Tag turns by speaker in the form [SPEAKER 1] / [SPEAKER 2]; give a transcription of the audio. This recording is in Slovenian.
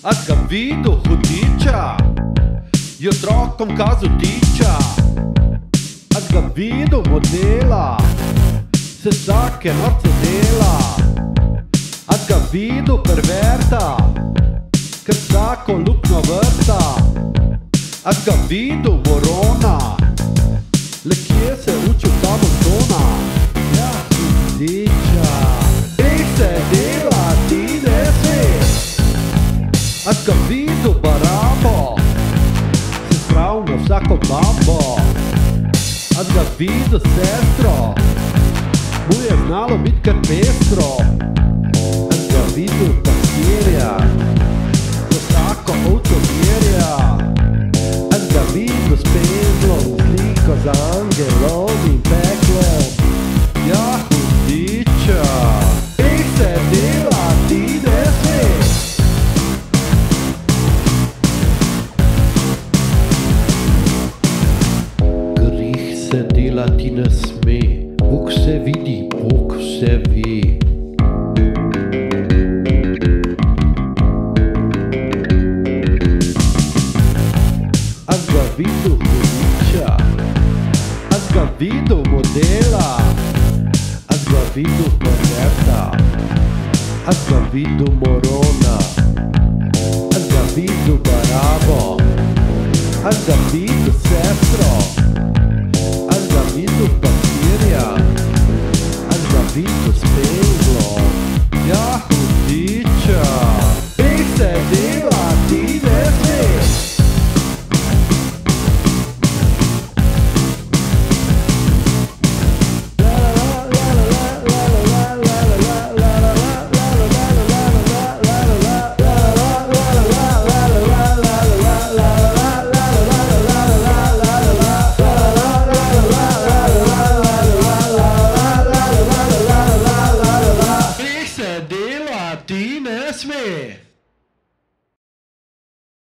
[SPEAKER 1] A ga videl hudiča, je otrokom kazal tiča. A ga videl modela, se vsake noce dela. A ga videl perverta, ker vsako luknjo vrta. A ga videl morona, le kje se učil ta montona. Ja, hudiča, se dela, ti ne smeš. A ga videl barabo, se spravil na vsako babo. A ga videl sestro, mu je znalo biti kar pestro. A ga videl pastirja, ko vsako ovco merja. A ga videl s pezlom, sliko za angelom in peklom. Ja, hudiča, se dela, ti ne smeš. Grih se dela, ti ne sme. Bog se vidi, Bog se ve. A ga videl hudiča, a ga videl modela. A ga videl perverta, a ga videl morona. A ga videl barabo, a ga videl sestro. A ga videl pastirja, a ga videl s pezlom. Ja, hudiča, se dela, ti ne smeš. Ti ne sme.